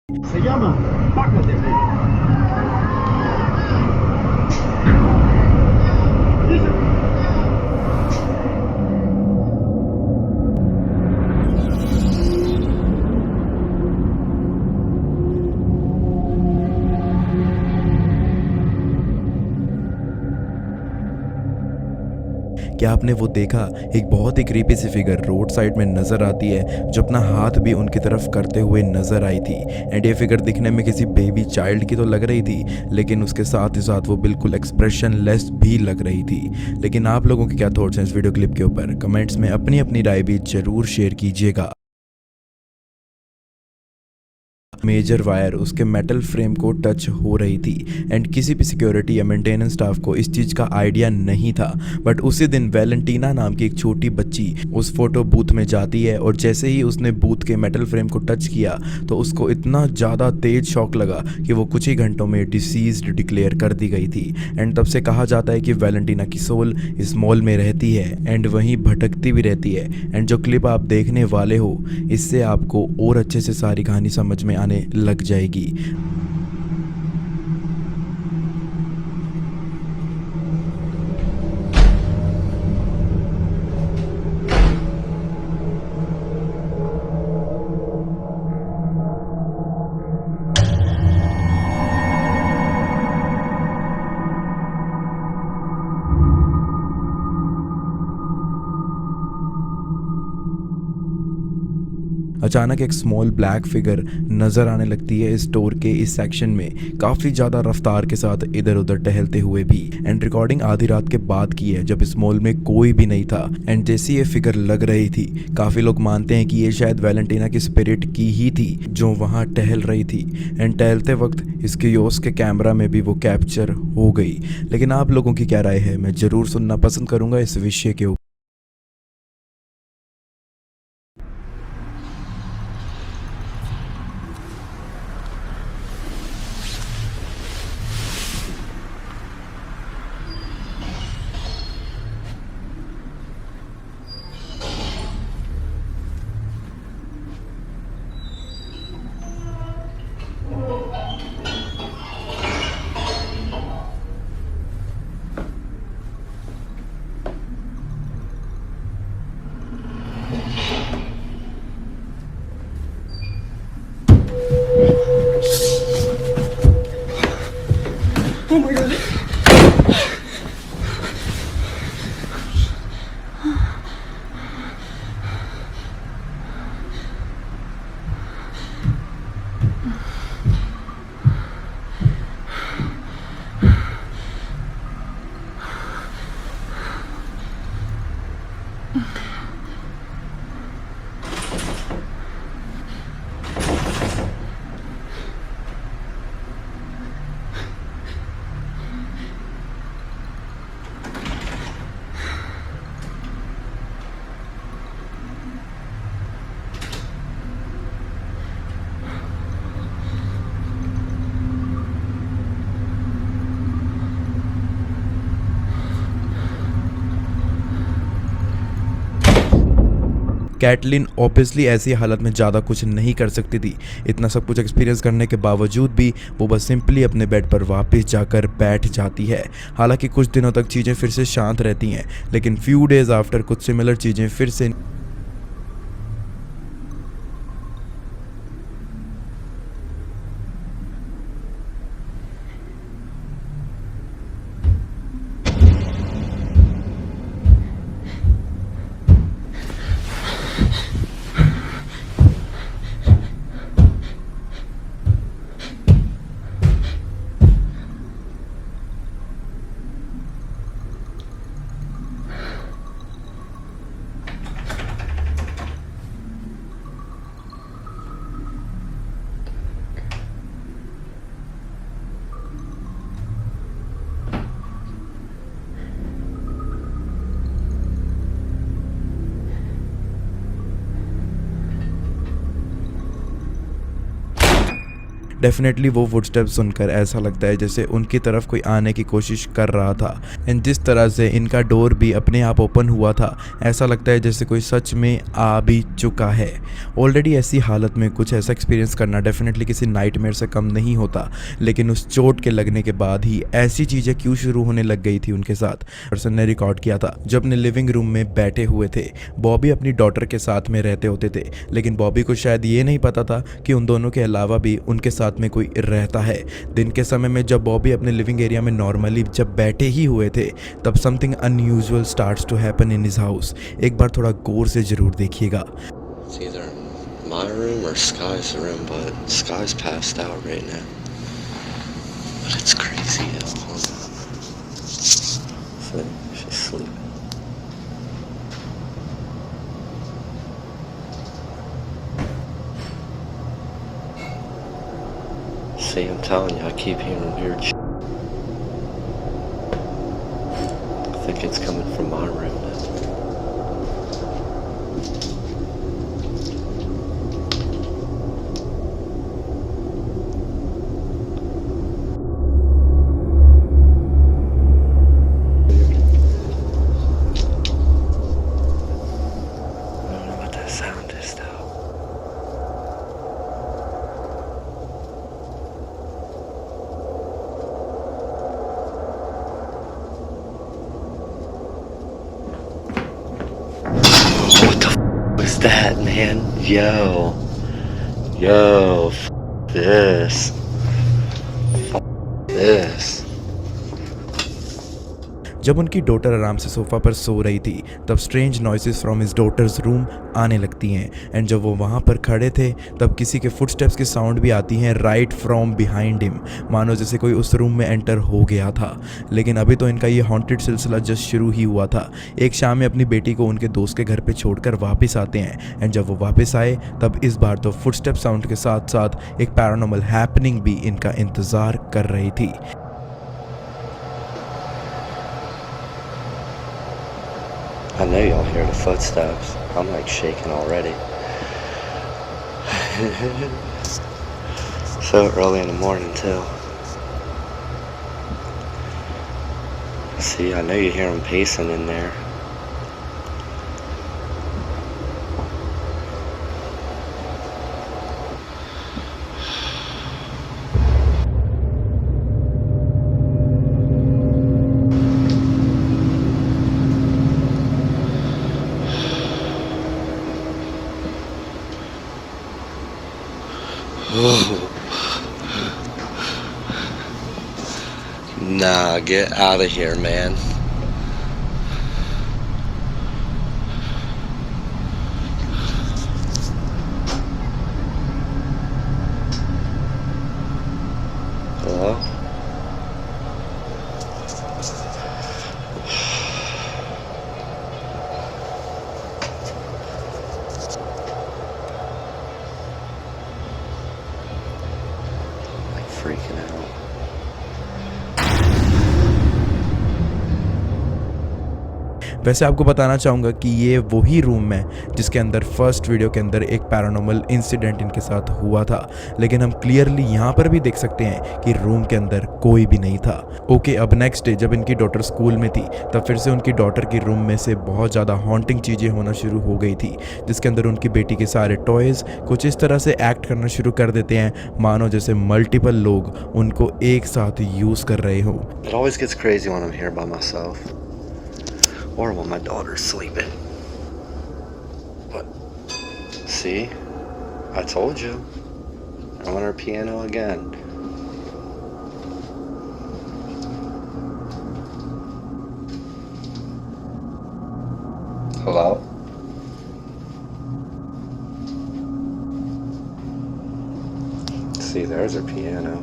Se llama Págate Baby. क्या आपने वो देखा? एक बहुत ही क्रीपी सी फिगर रोड साइड में नज़र आती है जो अपना हाथ भी उनकी तरफ करते हुए नज़र आई थी। एंड ये फिगर दिखने में किसी बेबी चाइल्ड की तो लग रही थी, लेकिन उसके साथ ही साथ वो बिल्कुल एक्सप्रेशन लेस भी लग रही थी। लेकिन आप लोगों के क्या थॉट्स हैं इस वीडियो क्लिप के ऊपर? कमेंट्स में अपनी अपनी राय भी ज़रूर शेयर कीजिएगा। मेजर वायर उसके मेटल फ्रेम को टच हो रही थी एंड किसी भी सिक्योरिटी या मेंटेनेंस स्टाफ को इस चीज़ का आइडिया नहीं था। बट उसी दिन वैलेंटीना नाम की एक छोटी बच्ची उस फोटो बूथ में जाती है और जैसे ही उसने बूथ के मेटल फ्रेम को टच किया तो उसको इतना ज़्यादा तेज शॉक लगा कि वो कुछ ही घंटों में डिसीज्ड डिक्लेयर कर दी गई थी। एंड तब से कहा जाता है कि वैलेंटीना की सोल इस मॉल में रहती है एंड वहीं भटकती भी रहती है। एंड जो क्लिप आप देखने वाले हो इससे आपको और अच्छे से सारी कहानी समझ में आने लग जाएगी। अचानक एक स्मॉल ब्लैक फिगर नजर आने लगती है स्टोर के इस सेक्शन में, काफी ज्यादा रफ्तार के साथ इधर उधर टहलते हुए भी। एंड रिकॉर्डिंग आधी रात के बाद की है जब इस मॉल में कोई भी नहीं था। एंड जैसी ये फिगर लग रही थी, काफी लोग मानते हैं कि ये शायद वैलेंटीना की स्पिरिट की ही थी जो वहां टहल रही थी। एंड टहलते वक्त इसके योस के कैमरा में भी वो कैप्चर हो गई। लेकिन आप लोगों की क्या राय है, मैं जरूर सुनना पसंद करूंगा इस विषय के ऊपर। Oh my god. Caitlin obviously ऐसी हालत में ज़्यादा कुछ नहीं कर सकती थी। इतना सब कुछ एक्सपीरियंस करने के बावजूद भी वो बस सिंपली अपने बेड पर वापस जाकर बैठ जाती है। हालांकि कुछ दिनों तक चीज़ें फिर से शांत रहती हैं, लेकिन फ्यू डेज आफ्टर कुछ सिमिलर चीज़ें फिर से डेफिनेटली वो फुटस्टेप्स सुनकर ऐसा लगता है जैसे उनकी तरफ कोई आने की कोशिश कर रहा था। एंड जिस तरह से इनका डोर भी अपने आप ओपन हुआ था, ऐसा लगता है जैसे कोई सच में आ भी चुका है। ऑलरेडी ऐसी हालत में कुछ ऐसा एक्सपीरियंस करना डेफिनेटली किसी नाइटमेयर से कम नहीं होता, लेकिन उस चोट के लगने के बाद ही ऐसी चीज़ें क्यों शुरू होने लग गई थी उनके साथ। पर्सन ने रिकॉर्ड किया था जब अपने लिविंग रूम में बैठे हुए थे। बॉबी अपनी डॉटर के साथ में रहते होते थे, लेकिन बॉबी को शायद ये नहीं पता था कि उन दोनों के अलावा भी उनके साथ में कोई रहता है। दिन के समय में जब बॉबी अपने लिविंग एरिया में नॉर्मली जब बैठे ही हुए थे, तब something unusual starts to happen in his house. एक बार थोड़ा गौर से जरूर देखिएगा। It's either my room or Sky's room, but Sky's passed out right now. But it's crazy. Hold on. See, she's sleeping. See, I'm telling you, I keep hearing weird shit. I think it's coming from my room now. Sound is though. What the was that, man? Yo, this, this. जब उनकी daughter आराम से sofa पर सो रही थी, तब strange noises from his daughter's room आने लगती हैं। एंड जब वो वहाँ पर खड़े थे, तब किसी के फुटस्टेप्स की साउंड भी आती हैं राइट फ्रॉम बिहाइंड हिम, मानो जैसे कोई उस रूम में एंटर हो गया था। लेकिन अभी तो इनका ये हॉन्टेड सिलसिला जस्ट शुरू ही हुआ था। एक शाम में अपनी बेटी को उनके दोस्त के घर पे छोड़कर वापस आते हैं। एंड जब वो वापस आए, तब इस बार तो फुटस्टेप साउंड के साथ साथ एक पैरानॉर्मल हैपनिंग भी इनका इंतज़ार कर रही थी। I know y'all hear the footsteps. I'm like shaking already. So early in the morning too. See, I know you hear them pacing in there. Nah, get out of here, man. Hello? Like freaking out. वैसे आपको बताना चाहूँगा कि ये वही room है जिसके अंदर फर्स्ट वीडियो के अंदर एक पैरानॉर्मल इंसिडेंट इनके साथ हुआ था, लेकिन हम क्लियरली यहाँ पर भी देख सकते हैं कि रूम के अंदर कोई भी नहीं था। ओके, अब नेक्स्ट डे जब इनकी डॉटर स्कूल में थी, तब फिर से उनकी डॉटर की रूम में से बहुत ज़्यादा हॉन्टिंग चीज़ें होना शुरू हो गई थी, जिसके अंदर उनकी बेटी के सारे टॉयज़ कुछ इस तरह से एक्ट करना शुरू कर देते हैं, मानो जैसे मल्टीपल लोग उनको एक साथ यूज़ कर रहे हो। It always gets crazy when I'm here by myself. Or when my daughter's sleeping. But, see? I told you. I'm on her piano again. Hello? See, there's her piano.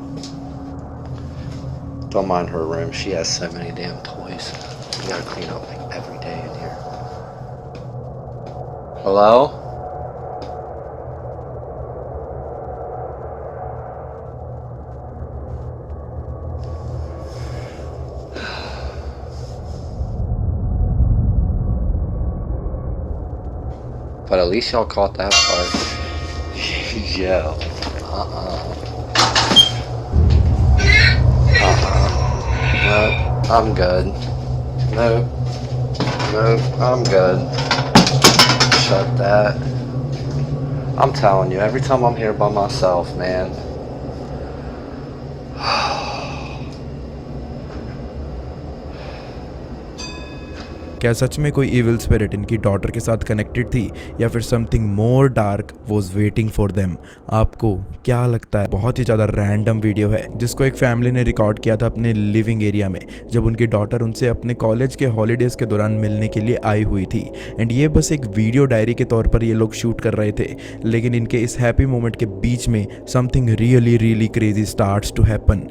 Don't mind her room. She has so many damn toys. We gotta clean up like every day in here. Hello? But at least y'all caught that part. Yo. No, I'm good. No, I'm good. Shut that. I'm telling you, every time I'm here by myself, man. क्या सच में कोई evil spirit इनकी daughter के साथ connected थी या फिर something more dark was waiting for them? आपको क्या लगता है? बहुत ही ज़्यादा रैंडम वीडियो है जिसको एक फैमिली ने रिकॉर्ड किया था अपने लिविंग एरिया में, जब उनकी डॉटर उनसे अपने कॉलेज के हॉलीडेज़ के दौरान मिलने के लिए आई हुई थी। एंड ये बस एक वीडियो डायरी के तौर पर ये लोग शूट कर रहे थे, लेकिन इनके इस हैप्पी मोमेंट के बीच में something really really crazy starts to happen.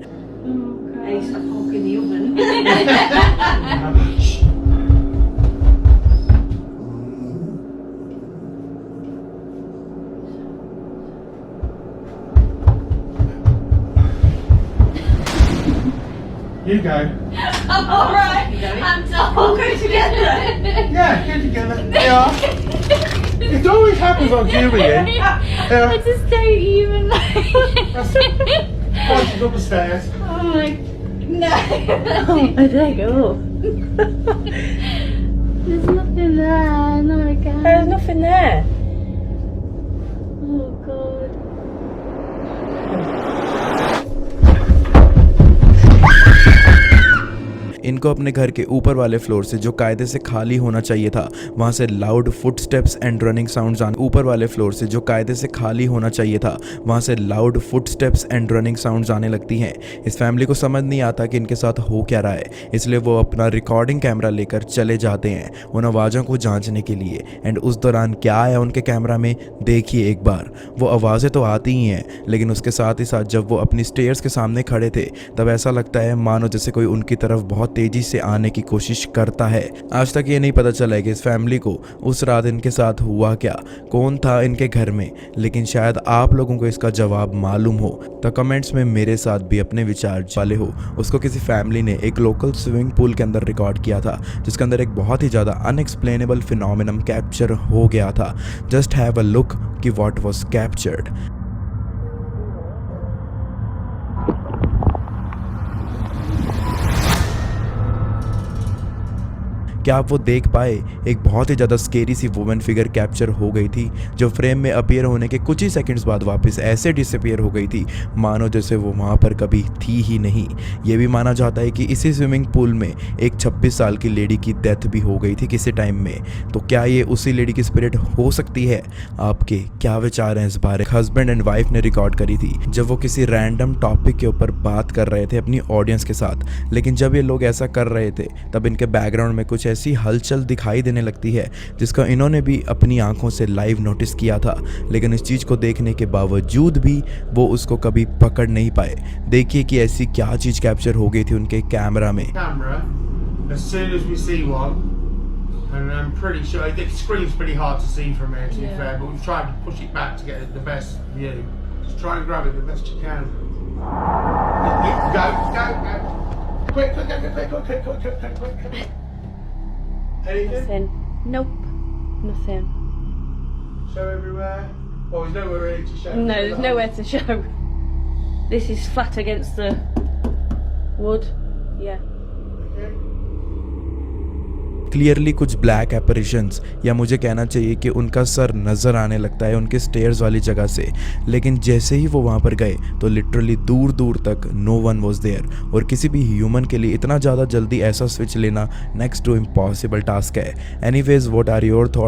You go. All right. I'm done. We'll go together. Yeah, get together. Yeah. It always happens on Julian. I just don't even like Why she's up the stairs? Oh my... No. I don't go. There's nothing there. No, I can't. There's nothing there. Oh, God. इनको अपने घर के ऊपर वाले floor से जो कायदे से खाली होना चाहिए था वहाँ से loud footsteps and running sounds आने ऊपर वाले फ्लोर से जो कायदे से खाली होना चाहिए था वहाँ से loud footsteps and running sounds आने लगती हैं। इस फैमिली को समझ नहीं आता कि इनके साथ हो क्या रहा है, इसलिए वो अपना रिकॉर्डिंग कैमरा लेकर चले जाते हैं उन आवाज़ों को जांचने के लिए। एंड उस दौरान क्या आया उनके कैमरा में देखिए एक बार। वो आवाज़ें तो आती ही हैं, लेकिन उसके साथ ही साथ जब वो अपनी स्टेयर्स के सामने खड़े थे तब ऐसा लगता है मानो जैसे कोई उनकी तरफ बहुत तेजी से आने की कोशिश करता है। आज तक ये नहीं पता चला है कि इस फैमिली को उस रात इनके साथ हुआ क्या, कौन था इनके घर में, लेकिन शायद आप लोगों को इसका जवाब मालूम हो तो कमेंट्स में मेरे साथ भी अपने विचार वाले हो। उसको किसी फैमिली ने एक लोकल स्विमिंग पूल के अंदर रिकॉर्ड किया था जिसके अंदर एक बहुत ही ज़्यादा अनएक्सप्लेनेबल फिनोमिनम कैप्चर हो गया था। जस्ट हैव अ लुक कि व्हाट वाज कैप्चर्ड। क्या आप वो देख पाए? एक बहुत ही ज़्यादा स्केरी सी वुमेन फिगर कैप्चर हो गई थी जो फ्रेम में अपीयर होने के कुछ ही सेकंड्स बाद वापस ऐसे डिसअपीयर हो गई थी मानो जैसे वो वहाँ पर कभी थी ही नहीं। ये भी माना जाता है कि इसी स्विमिंग पूल में एक 26 साल की लेडी की डेथ भी हो गई थी किसी टाइम में। तो क्या ये उसी लेडी की स्पिरिट हो सकती है? आपके क्या विचार हैं इस बारे? हस्बैंड एंड वाइफ ने रिकॉर्ड करी थी जब वो किसी रैंडम टॉपिक के ऊपर बात कर रहे थे अपनी ऑडियंस के साथ, लेकिन जब ये लोग ऐसा कर रहे थे तब इनके बैकग्राउंड में कुछ ऐसी हलचल दिखाई देने लगती है जिसका इन्होंने भी अपनी आंखों से लाइव नोटिस किया था, लेकिन इस चीज़ को देखने के बावजूद भी वो उसको कभी पकड़ नहीं पाए। देखिए कि ऐसी क्या चीज़ कैप्चर हो गई थी उनके कैमरा में। Camera. As soon as we see one, and I'm pretty sure the screen's pretty hard to see from here, to be fair, but we've tried to push it back to get the best view. Just try and grab it the best you can. Go. Quick. Anything? Nothing. Nope. Nothing. Show everywhere. Oh, there's nowhere really to show. No, there's nowhere to show. This is flat against the wood. Yeah. Okay. Clearly कुछ black एपरेशंस या मुझे कहना चाहिए कि उनका sir नज़र आने लगता है उनके स्टेयर्स वाली जगह से, लेकिन जैसे ही वो वहाँ पर गए तो लिटरली दूर दूर तक नो वन वॉज देयर। और किसी भी ह्यूमन के लिए इतना ज़्यादा जल्दी ऐसा स्विच लेना नेक्स्ट टू इम्पॉसिबल टास्क है। Anyways what are your thoughts?